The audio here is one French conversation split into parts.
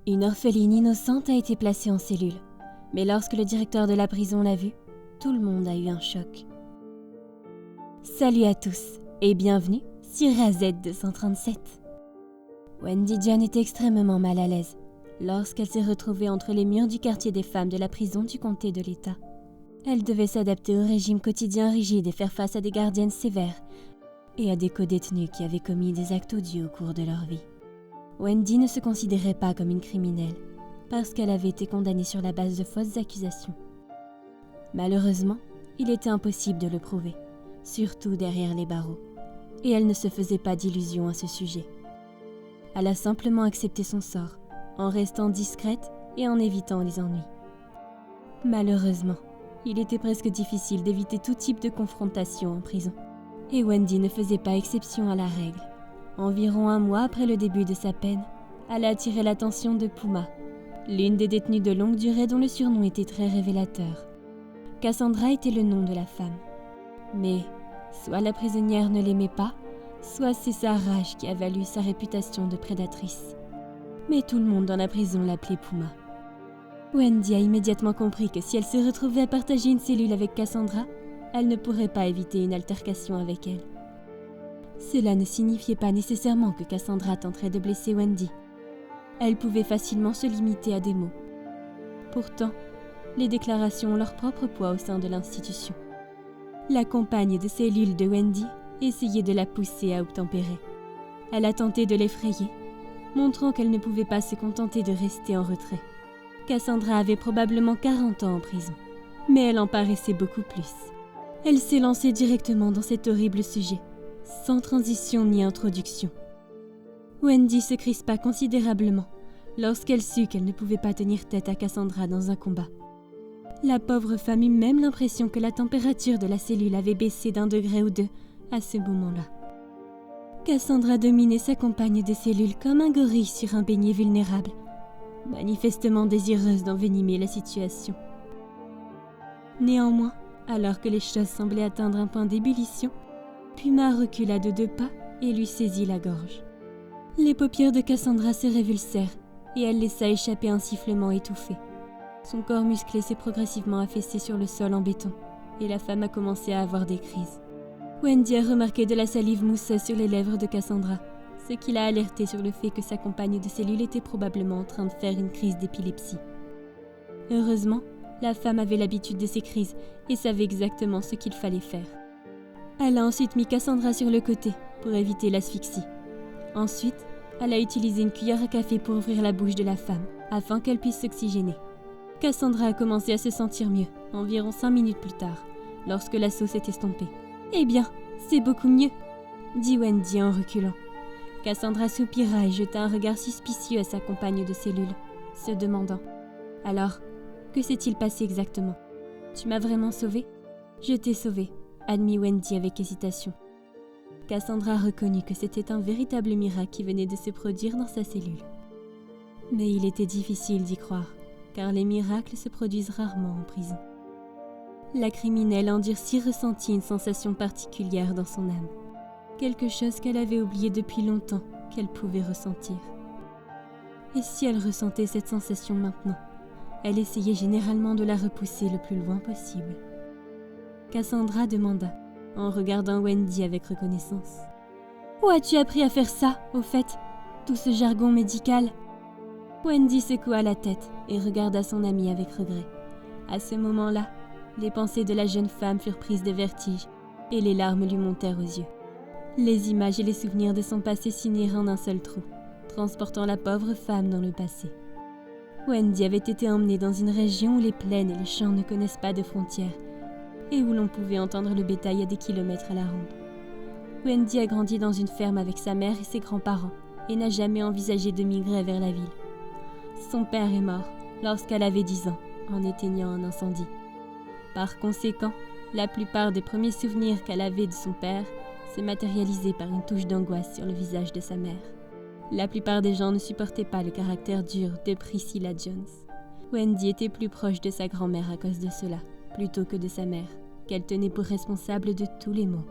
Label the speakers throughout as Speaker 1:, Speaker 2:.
Speaker 1: Une orpheline innocente a été placée en cellule, mais lorsque le directeur de la prison l'a vue, tout le monde a eu un choc. Salut à tous et bienvenue sur AZ237. Wendy John était extrêmement mal à l'aise lorsqu'elle s'est retrouvée entre les murs du quartier des femmes de la prison du comté de l'État. Elle devait s'adapter au régime quotidien rigide et faire face à des gardiennes sévères et à des co-détenus qui avaient commis des actes odieux au cours de leur vie. Wendy ne se considérait pas comme une criminelle parce qu'elle avait été condamnée sur la base de fausses accusations. Malheureusement, il était impossible de le prouver, surtout derrière les barreaux, et elle ne se faisait pas d'illusions à ce sujet. Elle a simplement accepté son sort, en restant discrète et en évitant les ennuis. Malheureusement, il était presque difficile d'éviter tout type de confrontation en prison, et Wendy ne faisait pas exception à la règle. Environ un mois après le début de sa peine, elle a attiré l'attention de Puma, l'une des détenues de longue durée dont le surnom était très révélateur. Cassandra était le nom de la femme. Mais soit la prisonnière ne l'aimait pas, soit c'est sa rage qui a valu sa réputation de prédatrice. Mais tout le monde dans la prison l'appelait Puma. Wendy a immédiatement compris que si elle se retrouvait à partager une cellule avec Cassandra, elle ne pourrait pas éviter une altercation avec elle. Cela ne signifiait pas nécessairement que Cassandra tenterait de blesser Wendy. Elle pouvait facilement se limiter à des mots. Pourtant, les déclarations ont leur propre poids au sein de l'institution. La compagne de cellule de Wendy essayait de la pousser à obtempérer. Elle a tenté de l'effrayer, montrant qu'elle ne pouvait pas se contenter de rester en retrait. Cassandra avait probablement 40 ans en prison, mais elle en paraissait beaucoup plus. Elle s'est lancée directement dans cet horrible sujet, sans transition ni introduction. Wendy se crispa considérablement lorsqu'elle sut qu'elle ne pouvait pas tenir tête à Cassandra dans un combat. La pauvre femme eut même l'impression que la température de la cellule avait baissé d'1 degré ou 2 à ce moment-là. Cassandra dominait sa compagne de cellule comme un gorille sur un beignet vulnérable, manifestement désireuse d'envenimer la situation. Néanmoins, alors que les choses semblaient atteindre un point d'ébullition, Puma recula de 2 pas et lui saisit la gorge. Les paupières de Cassandra se révulsèrent et elle laissa échapper un sifflement étouffé. Son corps musclé s'est progressivement affaissé sur le sol en béton et la femme a commencé à avoir des crises. Wendy a remarqué de la salive mousseuse sur les lèvres de Cassandra, ce qui l'a alertée sur le fait que sa compagne de cellule était probablement en train de faire une crise d'épilepsie. Heureusement, la femme avait l'habitude de ces crises et savait exactement ce qu'il fallait faire. Elle a ensuite mis Cassandra sur le côté pour éviter l'asphyxie. Ensuite, elle a utilisé une cuillère à café pour ouvrir la bouche de la femme, afin qu'elle puisse s'oxygéner. Cassandra a commencé à se sentir mieux, environ 5 minutes plus tard, lorsque l'assaut s'est estompé. « Eh bien, c'est beaucoup mieux », dit Wendy en reculant. Cassandra soupira et jeta un regard suspicieux à sa compagne de cellule, se demandant « Alors, que s'est-il passé exactement ? Tu m'as vraiment sauvée ? » « Je t'ai sauvée », admit Wendy avec hésitation. Cassandra reconnut que c'était un véritable miracle qui venait de se produire dans sa cellule. Mais il était difficile d'y croire, car les miracles se produisent rarement en prison. La criminelle endurcie ressentit une sensation particulière dans son âme, quelque chose qu'elle avait oublié depuis longtemps qu'elle pouvait ressentir. Et si elle ressentait cette sensation maintenant, elle essayait généralement de la repousser le plus loin possible. Cassandra demanda, en regardant Wendy avec reconnaissance. « Où as-tu appris à faire ça, au fait, tout ce jargon médical ?» Wendy secoua la tête et regarda son amie avec regret. À ce moment-là, les pensées de la jeune femme furent prises de vertige et les larmes lui montèrent aux yeux. Les images et les souvenirs de son passé s'unirent en un seul trou, transportant la pauvre femme dans le passé. Wendy avait été emmenée dans une région où les plaines et les champs ne connaissent pas de frontières et où l'on pouvait entendre le bétail à des kilomètres à la ronde. Wendy a grandi dans une ferme avec sa mère et ses grands-parents et n'a jamais envisagé de migrer vers la ville. Son père est mort lorsqu'elle avait 10 ans, en éteignant un incendie. Par conséquent, la plupart des premiers souvenirs qu'elle avait de son père se matérialisaient par une touche d'angoisse sur le visage de sa mère. La plupart des gens ne supportaient pas le caractère dur de Priscilla Jones. Wendy était plus proche de sa grand-mère à cause de cela, plutôt que de sa mère, qu'elle tenait pour responsable de tous les maux.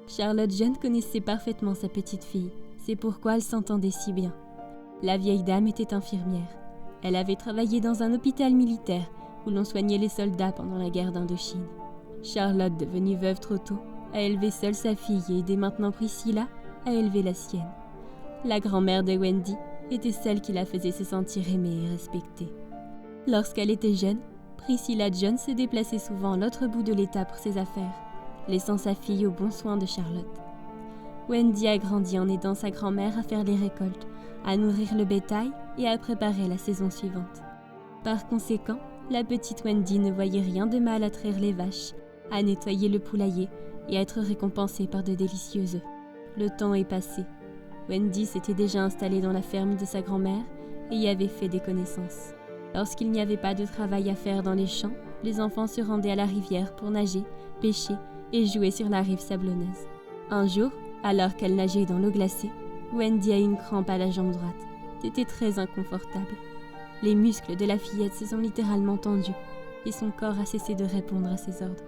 Speaker 1: Charlotte Jones connaissait parfaitement sa petite fille, c'est pourquoi elle s'entendait si bien. La vieille dame était infirmière. Elle avait travaillé dans un hôpital militaire où l'on soignait les soldats pendant la guerre d'Indochine. Charlotte, devenue veuve trop tôt, a élevé seule sa fille et aidé maintenant Priscilla à élever la sienne. La grand-mère de Wendy était celle qui la faisait se sentir aimée et respectée. Lorsqu'elle était jeune, Priscilla Jones se déplaçait souvent à l'autre bout de l'État pour ses affaires, laissant sa fille aux bons soins de Charlotte. Wendy a grandi en aidant sa grand-mère à faire les récoltes, à nourrir le bétail et à préparer la saison suivante. Par conséquent, la petite Wendy ne voyait rien de mal à traire les vaches, à nettoyer le poulailler et à être récompensée par de délicieux œufs. Le temps est passé. Wendy s'était déjà installée dans la ferme de sa grand-mère et y avait fait des connaissances. Lorsqu'il n'y avait pas de travail à faire dans les champs, les enfants se rendaient à la rivière pour nager, pêcher et jouer sur la rive sablonneuse. Un jour, alors qu'elle nageait dans l'eau glacée, Wendy a une crampe à la jambe droite. C'était très inconfortable. Les muscles de la fillette se sont littéralement tendus et son corps a cessé de répondre à ses ordres.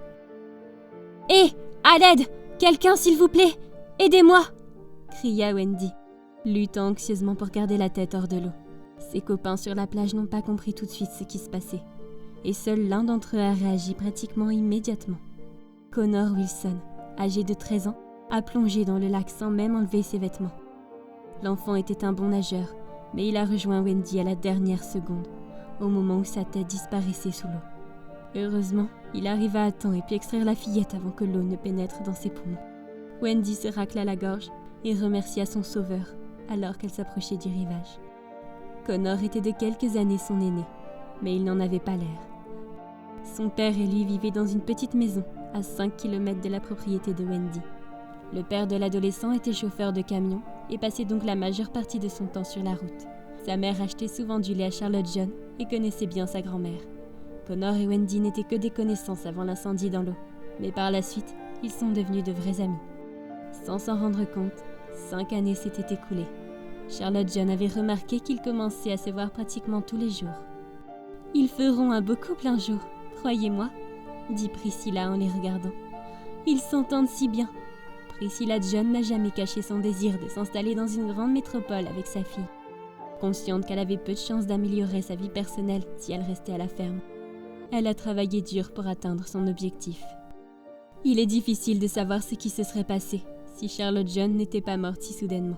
Speaker 1: « Hé, à l'aide! Quelqu'un, s'il vous plaît! Aidez-moi !» cria Wendy, luttant anxieusement pour garder la tête hors de l'eau. Ses copains sur la plage n'ont pas compris tout de suite ce qui se passait, et seul l'un d'entre eux a réagi pratiquement immédiatement. Connor Wilson, âgé de 13 ans, a plongé dans le lac sans même enlever ses vêtements. L'enfant était un bon nageur, mais il a rejoint Wendy à la dernière seconde, au moment où sa tête disparaissait sous l'eau. Heureusement, il arriva à temps et put extraire la fillette avant que l'eau ne pénètre dans ses poumons. Wendy se racla la gorge et remercia son sauveur alors qu'elle s'approchait du rivage. Connor était de quelques années son aîné, mais il n'en avait pas l'air. Son père et lui vivaient dans une petite maison à 5 km de la propriété de Wendy. Le père de l'adolescent était chauffeur de camion et passait donc la majeure partie de son temps sur la route. Sa mère achetait souvent du lait à Charlotte John et connaissait bien sa grand-mère. Connor et Wendy n'étaient que des connaissances avant l'incendie dans l'eau, mais par la suite, ils sont devenus de vrais amis. Sans s'en rendre compte, 5 années s'étaient écoulées. Charlotte John avait remarqué qu'ils commençaient à se voir pratiquement tous les jours. « Ils feront un beau couple un jour, croyez-moi, » dit Priscilla en les regardant. « Ils s'entendent si bien. » Priscilla John n'a jamais caché son désir de s'installer dans une grande métropole avec sa fille, consciente qu'elle avait peu de chances d'améliorer sa vie personnelle si elle restait à la ferme. Elle a travaillé dur pour atteindre son objectif. Il est difficile de savoir ce qui se serait passé si Charlotte John n'était pas morte si soudainement.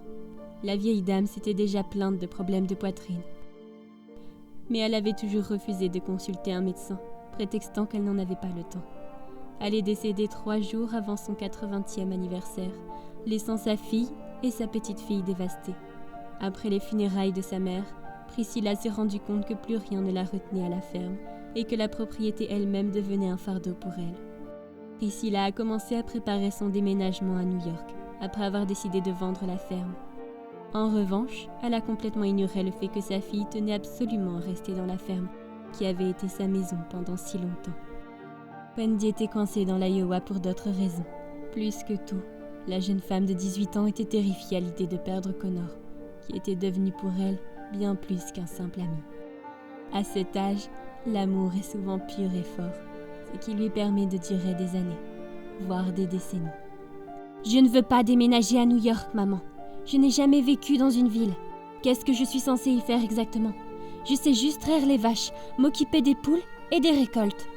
Speaker 1: La vieille dame s'était déjà plainte de problèmes de poitrine. Mais elle avait toujours refusé de consulter un médecin, prétextant qu'elle n'en avait pas le temps. Elle est décédée 3 jours avant son 80e anniversaire, laissant sa fille et sa petite-fille dévastées. Après les funérailles de sa mère, Priscilla s'est rendue compte que plus rien ne la retenait à la ferme et que la propriété elle-même devenait un fardeau pour elle. Priscilla a commencé à préparer son déménagement à New York, après avoir décidé de vendre la ferme. En revanche, elle a complètement ignoré le fait que sa fille tenait absolument à rester dans la ferme, qui avait été sa maison pendant si longtemps. Wendy était coincée dans l'Iowa pour d'autres raisons. Plus que tout, la jeune femme de 18 ans était terrifiée à l'idée de perdre Connor, qui était devenu pour elle bien plus qu'un simple ami. À cet âge, l'amour est souvent pur et fort, ce qui lui permet de durer des années, voire des décennies. « Je ne veux pas déménager à New York, maman. Je n'ai jamais vécu dans une ville. Qu'est-ce que je suis censée y faire exactement? Je sais juste traire les vaches, m'occuper des poules et des récoltes, »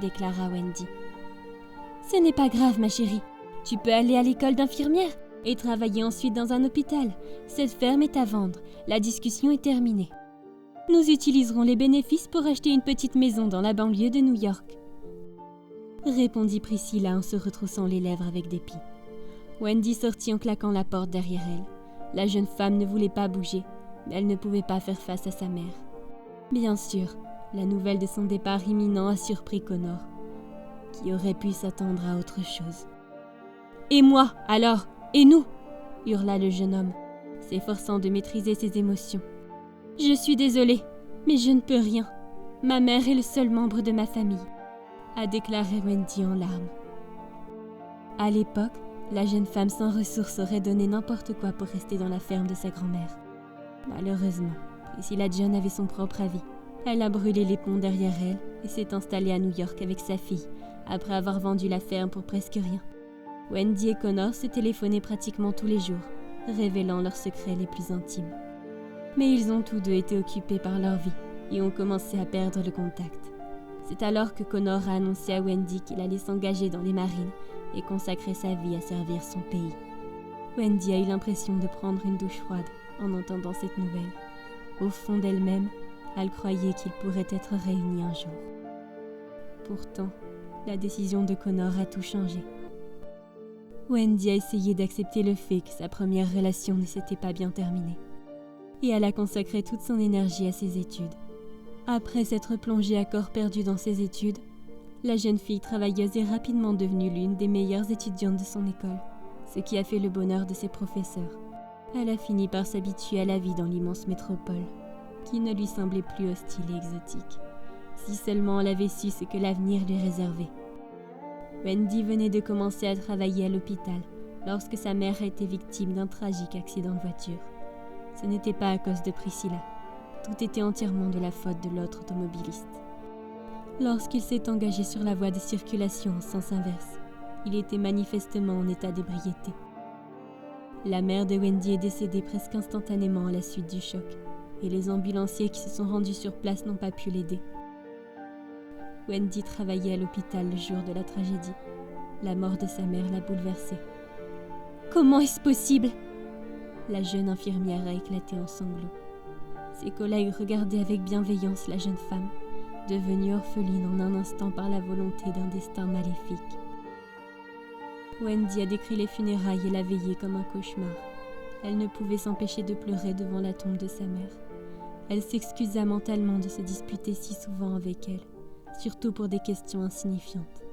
Speaker 1: déclara Wendy. « Ce n'est pas grave, ma chérie. Tu peux aller à l'école d'infirmière et travailler ensuite dans un hôpital. Cette ferme est à vendre. La discussion est terminée. Nous utiliserons les bénéfices pour acheter une petite maison dans la banlieue de New York. » répondit Priscilla en se retroussant les lèvres avec dépit. Wendy sortit en claquant la porte derrière elle. La jeune femme ne voulait pas bouger, mais elle ne pouvait pas faire face à sa mère. Bien sûr, la nouvelle de son départ imminent a surpris Connor, qui aurait pu s'attendre à autre chose. « Et moi, alors? Et nous ?» hurla le jeune homme, s'efforçant de maîtriser ses émotions. « Je suis désolée, mais je ne peux rien. Ma mère est le seul membre de ma famille, » a déclaré Wendy en larmes. À l'époque, la jeune femme sans ressources aurait donné n'importe quoi pour rester dans la ferme de sa grand-mère. Malheureusement, Priscilla John avait son propre avis. Elle a brûlé les ponts derrière elle et s'est installée à New York avec sa fille, après avoir vendu la ferme pour presque rien. Wendy et Connor se téléphonaient pratiquement tous les jours, révélant leurs secrets les plus intimes. Mais ils ont tous deux été occupés par leur vie et ont commencé à perdre le contact. C'est alors que Connor a annoncé à Wendy qu'il allait s'engager dans les marines et consacrer sa vie à servir son pays. Wendy a eu l'impression de prendre une douche froide en entendant cette nouvelle. Au fond d'elle-même, elle croyait qu'ils pourraient être réunis un jour. Pourtant, la décision de Connor a tout changé. Wendy a essayé d'accepter le fait que sa première relation ne s'était pas bien terminée. Et elle a consacré toute son énergie à ses études. Après s'être plongée à corps perdu dans ses études, la jeune fille travailleuse est rapidement devenue l'une des meilleures étudiantes de son école, ce qui a fait le bonheur de ses professeurs. Elle a fini par s'habituer à la vie dans l'immense métropole, qui ne lui semblait plus hostile et exotique. Si seulement elle avait su ce que l'avenir lui réservait. Wendy venait de commencer à travailler à l'hôpital lorsque sa mère a été victime d'un tragique accident de voiture. Ce n'était pas à cause de Priscilla. Tout était entièrement de la faute de l'autre automobiliste. Lorsqu'il s'est engagé sur la voie de circulation en sens inverse, il était manifestement en état d'ébriété. La mère de Wendy est décédée presque instantanément à la suite du choc, et les ambulanciers qui se sont rendus sur place n'ont pas pu l'aider. Wendy travaillait à l'hôpital le jour de la tragédie. La mort de sa mère l'a bouleversée. « Comment est-ce possible ?» La jeune infirmière a éclaté en sanglots. Ses collègues regardaient avec bienveillance la jeune femme, devenue orpheline en un instant par la volonté d'un destin maléfique. Wendy a décrit les funérailles et la veillée comme un cauchemar. Elle ne pouvait s'empêcher de pleurer devant la tombe de sa mère. Elle s'excusa mentalement de se disputer si souvent avec elle, surtout pour des questions insignifiantes.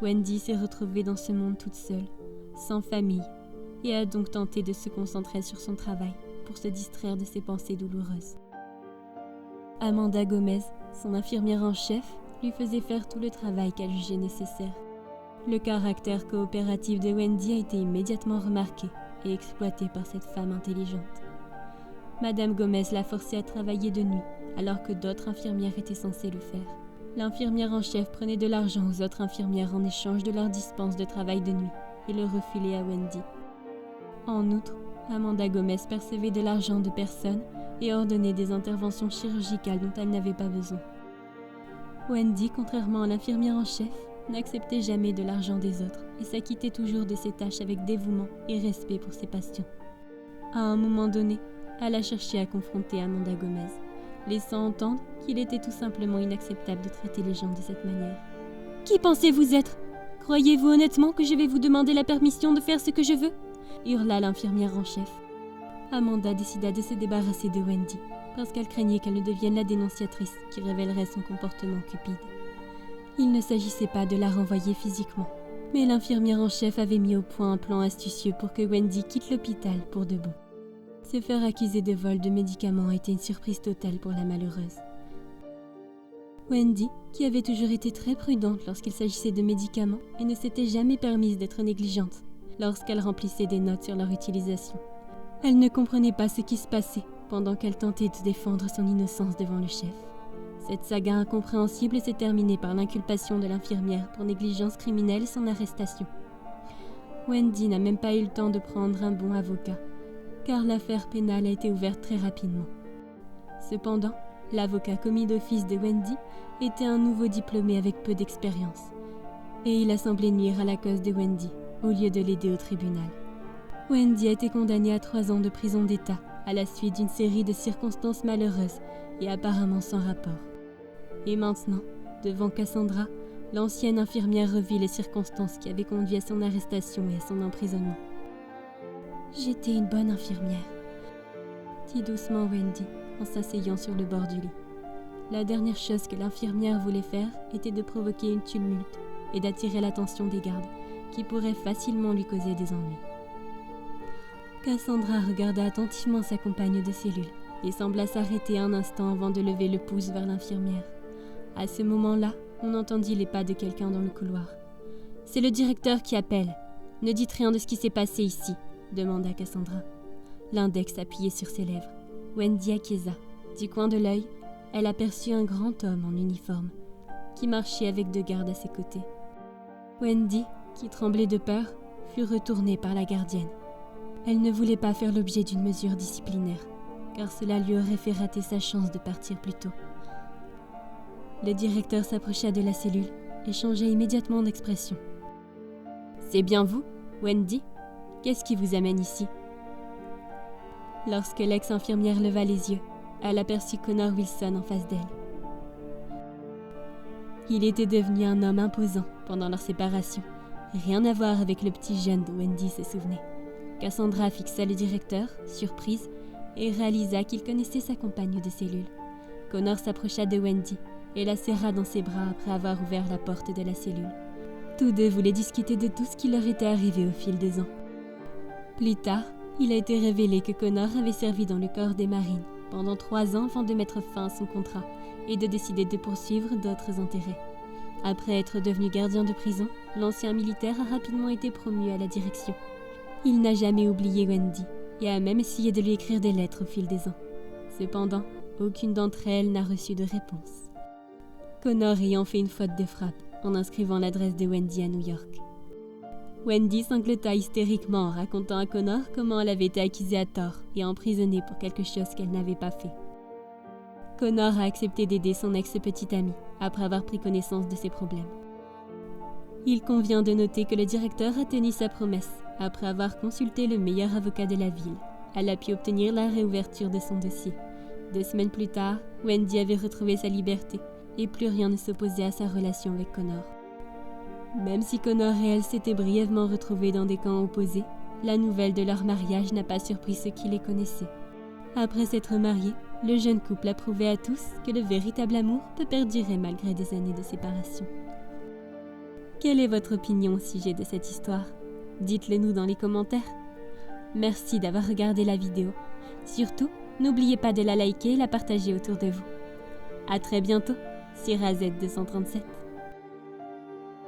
Speaker 1: Wendy s'est retrouvée dans ce monde toute seule, sans famille, et a donc tenté de se concentrer sur son travail pour se distraire de ses pensées douloureuses. Amanda Gomez, son infirmière en chef, lui faisait faire tout le travail qu'elle jugeait nécessaire. Le caractère coopératif de Wendy a été immédiatement remarqué et exploité par cette femme intelligente. Madame Gomez l'a forcée à travailler de nuit, alors que d'autres infirmières étaient censées le faire. L'infirmière en chef prenait de l'argent aux autres infirmières en échange de leur dispense de travail de nuit et le refilait à Wendy. En outre, Amanda Gomez percevait de l'argent de personnes et ordonnait des interventions chirurgicales dont elle n'avait pas besoin. Wendy, contrairement à l'infirmière en chef, n'acceptait jamais de l'argent des autres et s'acquittait toujours de ses tâches avec dévouement et respect pour ses patients. À un moment donné, elle a cherché à confronter Amanda Gomez, laissant entendre qu'il était tout simplement inacceptable de traiter les gens de cette manière. « Qui pensez-vous être ? Croyez-vous honnêtement que je vais vous demander la permission de faire ce que je veux ?» hurla l'infirmière en chef. Amanda décida de se débarrasser de Wendy, parce qu'elle craignait qu'elle ne devienne la dénonciatrice qui révélerait son comportement cupide. Il ne s'agissait pas de la renvoyer physiquement, mais l'infirmière en chef avait mis au point un plan astucieux pour que Wendy quitte l'hôpital pour de bon. Se faire accuser de vol de médicaments a été une surprise totale pour la malheureuse. Wendy, qui avait toujours été très prudente lorsqu'il s'agissait de médicaments et ne s'était jamais permise d'être négligente lorsqu'elle remplissait des notes sur leur utilisation. Elle ne comprenait pas ce qui se passait pendant qu'elle tentait de défendre son innocence devant le chef. Cette saga incompréhensible s'est terminée par l'inculpation de l'infirmière pour négligence criminelle et son arrestation. Wendy n'a même pas eu le temps de prendre un bon avocat, car l'affaire pénale a été ouverte très rapidement. Cependant, l'avocat commis d'office de Wendy était un nouveau diplômé avec peu d'expérience, et il a semblé nuire à la cause de Wendy, au lieu de l'aider au tribunal. Wendy a été condamnée à 3 ans de prison d'État à la suite d'une série de circonstances malheureuses et apparemment sans rapport. Et maintenant, devant Cassandra, l'ancienne infirmière revit les circonstances qui avaient conduit à son arrestation et à son emprisonnement. « J'étais une bonne infirmière », dit doucement Wendy en s'asseyant sur le bord du lit. La dernière chose que l'infirmière voulait faire était de provoquer une tumulte et d'attirer l'attention des gardes, qui pourraient facilement lui causer des ennuis. Cassandra regarda attentivement sa compagne de cellule et sembla s'arrêter un instant avant de lever le pouce vers l'infirmière. À ce moment-là, on entendit les pas de quelqu'un dans le couloir. « C'est le directeur qui appelle. Ne dites rien de ce qui s'est passé ici », demanda Cassandra. L'index appuyé sur ses lèvres. Wendy acquiesça. Du coin de l'œil, elle aperçut un grand homme en uniforme, qui marchait avec 2 gardes à ses côtés. Wendy, qui tremblait de peur, fut retournée par la gardienne. Elle ne voulait pas faire l'objet d'une mesure disciplinaire, car cela lui aurait fait rater sa chance de partir plus tôt. Le directeur s'approcha de la cellule et changea immédiatement d'expression. « C'est bien vous, Wendy? Qu'est-ce qui vous amène ici ?» Lorsque l'ex-infirmière leva les yeux, elle aperçut Connor Wilson en face d'elle. Il était devenu un homme imposant pendant leur séparation, rien à voir avec le petit jeune dont Wendy se souvenait. Cassandra fixa le directeur, surprise, et réalisa qu'il connaissait sa compagne de cellule. Connor s'approcha de Wendy et la serra dans ses bras après avoir ouvert la porte de la cellule. Tous deux voulaient discuter de tout ce qui leur était arrivé au fil des ans. Plus tard, il a été révélé que Connor avait servi dans le corps des marines pendant 3 ans avant de mettre fin à son contrat et de décider de poursuivre d'autres intérêts. Après être devenu gardien de prison, l'ancien militaire a rapidement été promu à la direction. Il n'a jamais oublié Wendy et a même essayé de lui écrire des lettres au fil des ans. Cependant, aucune d'entre elles n'a reçu de réponse. Connor ayant fait une faute de frappe en inscrivant l'adresse de Wendy à New York. Wendy sanglota hystériquement en racontant à Connor comment elle avait été accusée à tort et emprisonnée pour quelque chose qu'elle n'avait pas fait. Connor a accepté d'aider son ex-petite amie après avoir pris connaissance de ses problèmes. Il convient de noter que le directeur a tenu sa promesse. Après avoir consulté le meilleur avocat de la ville, elle a pu obtenir la réouverture de son dossier. 2 semaines plus tard, Wendy avait retrouvé sa liberté et plus rien ne s'opposait à sa relation avec Connor. Même si Connor et elle s'étaient brièvement retrouvés dans des camps opposés, la nouvelle de leur mariage n'a pas surpris ceux qui les connaissaient. Après s'être mariés, le jeune couple a prouvé à tous que le véritable amour peut perdurer malgré des années de séparation. Quelle est votre opinion au sujet de cette histoire? Dites-le nous dans les commentaires. Merci d'avoir regardé la vidéo. Surtout, n'oubliez pas de la liker et la partager autour de vous. À très bientôt sur AZ237.